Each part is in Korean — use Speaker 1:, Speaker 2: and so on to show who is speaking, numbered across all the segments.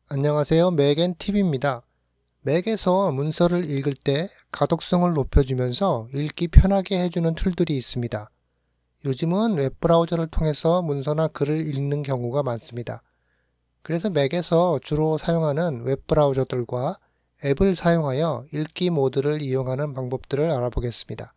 Speaker 1: 안녕하세요. 맥앤팁입니다. 맥에서 문서를 읽을 때 가독성을 높여주면서 읽기 편하게 해주는 툴들이 있습니다. 요즘은 웹브라우저를 통해서 문서나 글을 읽는 경우가 많습니다. 그래서 맥에서 주로 사용하는 웹브라우저들과 앱을 사용하여 읽기 모드를 이용하는 방법들을 알아보겠습니다.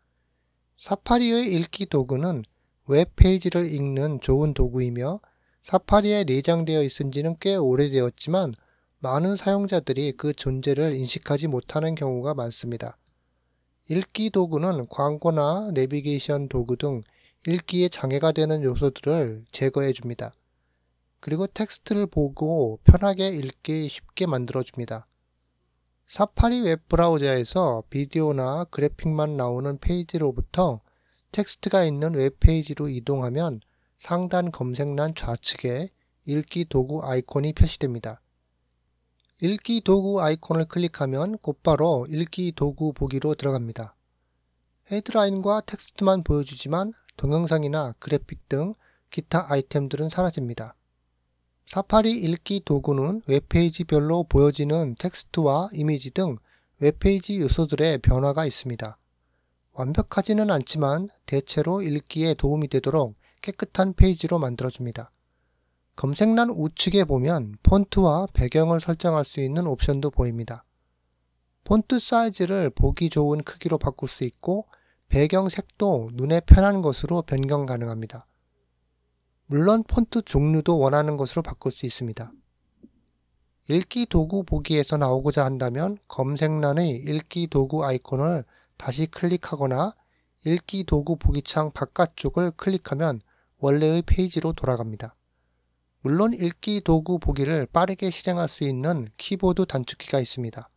Speaker 1: 사파리의 읽기 도구는 웹페이지를 읽는 좋은 도구이며 사파리에 내장되어 있은 지는 꽤 오래되었지만 많은 사용자들이 그 존재를 인식하지 못하는 경우가 많습니다. 읽기 도구는 광고나 내비게이션 도구 등 읽기에 장애가 되는 요소들을 제거해 줍니다. 그리고 텍스트를 보고 편하게 읽기 쉽게 만들어 줍니다. 사파리 웹브라우저에서 비디오나 그래픽만 나오는 페이지로부터 텍스트가 있는 웹페이지로 이동하면 상단 검색란 좌측에 읽기 도구 아이콘이 표시됩니다. 읽기 도구 아이콘을 클릭하면 곧바로 읽기 도구 보기로 들어갑니다. 헤드라인과 텍스트만 보여주지만 동영상이나 그래픽 등 기타 아이템들은 사라집니다. 사파리 읽기 도구는 웹페이지별로 보여지는 텍스트와 이미지 등 웹페이지 요소들의 변화가 있습니다. 완벽하지는 않지만 대체로 읽기에 도움이 되도록 깨끗한 페이지로 만들어줍니다. 검색란 우측에 보면 폰트와 배경을 설정할 수 있는 옵션도 보입니다. 폰트 사이즈를 보기 좋은 크기로 바꿀 수 있고 배경 색도 눈에 편한 것으로 변경 가능합니다. 물론 폰트 종류도 원하는 것으로 바꿀 수 있습니다. 읽기 도구 보기에서 나오고자 한다면 검색란의 읽기 도구 아이콘을 다시 클릭하거나 읽기 도구 보기창 바깥쪽을 클릭하면 원래의 페이지로 돌아갑니다. 물론 읽기 도구 보기를 빠르게 실행할 수 있는 키보드 단축키가 있습니다.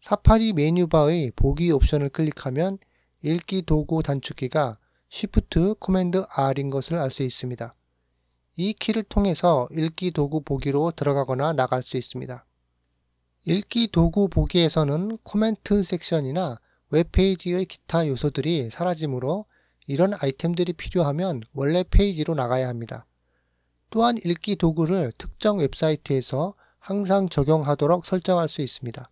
Speaker 1: 사파리 메뉴바의 보기 옵션을 클릭하면 읽기 도구 단축키가 Shift, Command R인 것을 알 수 있습니다. 이 키를 통해서 읽기 도구 보기로 들어가거나 나갈 수 있습니다. 읽기 도구 보기에서는 코멘트 섹션이나 웹페이지의 기타 요소들이 사라지므로 이런 아이템들이 필요하면 원래 페이지로 나가야 합니다. 또한 읽기 도구를 특정 웹사이트에서 항상 적용하도록 설정할 수 있습니다.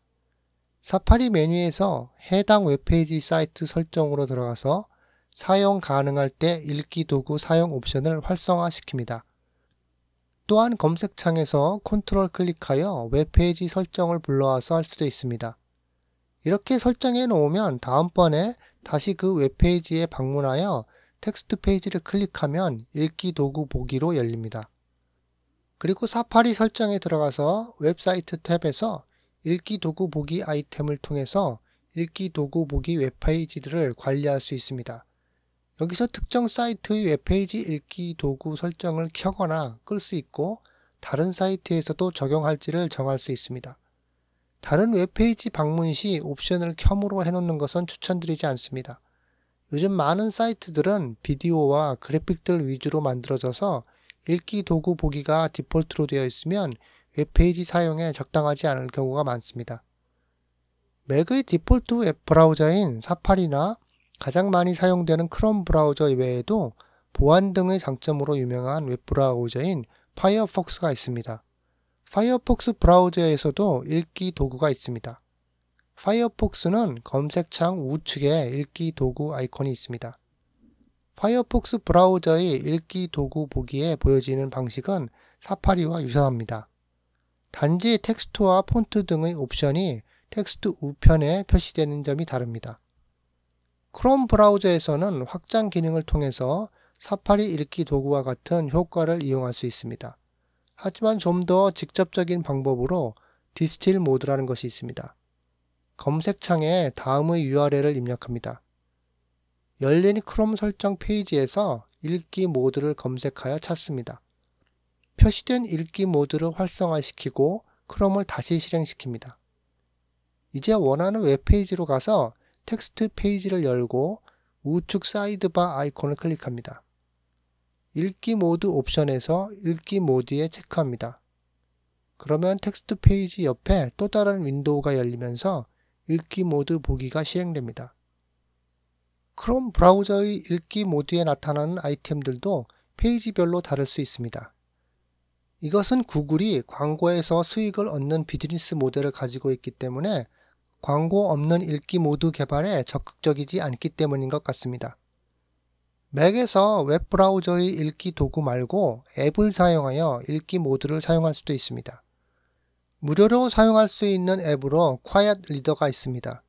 Speaker 1: 사파리 메뉴에서 해당 웹페이지 사이트 설정으로 들어가서 사용 가능할 때 읽기 도구 사용 옵션을 활성화시킵니다. 또한 검색창에서 컨트롤 클릭하여 웹페이지 설정을 불러와서 할 수도 있습니다. 이렇게 설정해 놓으면 다음번에 다시 그 웹페이지에 방문하여 텍스트 페이지를 클릭하면 읽기 도구 보기로 열립니다. 그리고 사파리 설정에 들어가서 웹사이트 탭에서 읽기 도구 보기 아이템을 통해서 읽기 도구 보기 웹페이지들을 관리할 수 있습니다. 여기서 특정 사이트의 웹페이지 읽기 도구 설정을 켜거나 끌 수 있고 다른 사이트에서도 적용할지를 정할 수 있습니다. 다른 웹페이지 방문 시 옵션을 켬으로 해놓는 것은 추천드리지 않습니다. 요즘 많은 사이트들은 비디오와 그래픽들 위주로 만들어져서 읽기 도구 보기가 디폴트로 되어 있으면 웹페이지 사용에 적당하지 않을 경우가 많습니다. 맥의 디폴트 웹 브라우저인 사파리나 가장 많이 사용되는 크롬 브라우저 외에도 보안 등의 장점으로 유명한 웹브라우저인 파이어폭스가 있습니다. 파이어폭스 브라우저에서도 읽기 도구가 있습니다. 파이어폭스는 검색창 우측에 읽기 도구 아이콘이 있습니다. 파이어폭스 브라우저의 읽기 도구 보기에 보여지는 방식은 사파리와 유사합니다. 단지 텍스트와 폰트 등의 옵션이 텍스트 우편에 표시되는 점이 다릅니다. 크롬 브라우저에서는 확장 기능을 통해서 사파리 읽기 도구와 같은 효과를 이용할 수 있습니다. 하지만 좀 더 직접적인 방법으로 디스틸 모드라는 것이 있습니다. 검색창에 다음의 URL을 입력합니다. 열린 크롬 설정 페이지에서 읽기 모드를 검색하여 찾습니다. 표시된 읽기 모드를 활성화시키고 크롬을 다시 실행시킵니다. 이제 원하는 웹페이지로 가서 텍스트 페이지를 열고 우측 사이드바 아이콘을 클릭합니다. 읽기 모드 옵션에서 읽기 모드에 체크합니다. 그러면 텍스트 페이지 옆에 또 다른 윈도우가 열리면서 읽기 모드 보기가 실행됩니다. 크롬 브라우저의 읽기 모드에 나타나는 아이템들도 페이지별로 다를 수 있습니다. 이것은 구글이 광고에서 수익을 얻는 비즈니스 모델을 가지고 있기 때문에 광고 없는 읽기 모드 개발에 적극적이지 않기 때문인 것 같습니다. 맥에서 웹브라우저의 읽기 도구 말고 앱을 사용하여 읽기 모드를 사용할 수도 있습니다. 무료로 사용할 수 있는 앱으로 Quiet Reader가 있습니다.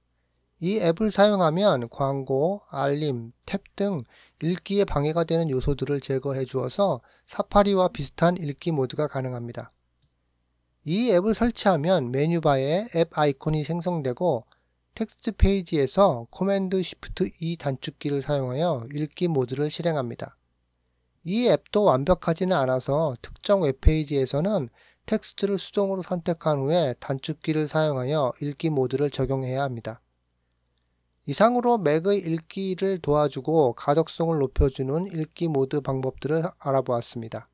Speaker 1: 이 앱을 사용하면 광고, 알림, 탭 등 읽기에 방해가 되는 요소들을 제거해 주어서 사파리와 비슷한 읽기 모드가 가능합니다. 이 앱을 설치하면 메뉴바에 앱 아이콘이 생성되고 텍스트 페이지에서 코맨드 쉬프트 E 단축키를 사용하여 읽기 모드를 실행합니다. 이 앱도 완벽하지는 않아서 특정 웹페이지에서는 텍스트를 수동으로 선택한 후에 단축키를 사용하여 읽기 모드를 적용해야 합니다. 이상으로 맥의 읽기를 도와주고 가독성을 높여주는 읽기 모드 방법들을 알아보았습니다.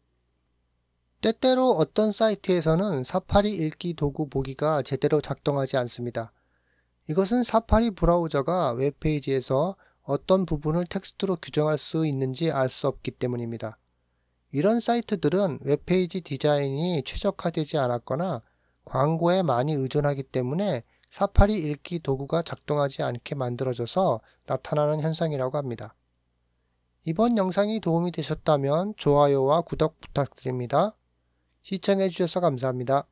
Speaker 1: 때때로 어떤 사이트에서는 사파리 읽기 도구 보기가 제대로 작동하지 않습니다. 이것은 사파리 브라우저가 웹페이지에서 어떤 부분을 텍스트로 규정할 수 있는지 알 수 없기 때문입니다. 이런 사이트들은 웹페이지 디자인이 최적화되지 않았거나 광고에 많이 의존하기 때문에 사파리 읽기 도구가 작동하지 않게 만들어져서 나타나는 현상이라고 합니다. 이번 영상이 도움이 되셨다면 좋아요와 구독 부탁드립니다. 시청해주셔서 감사합니다.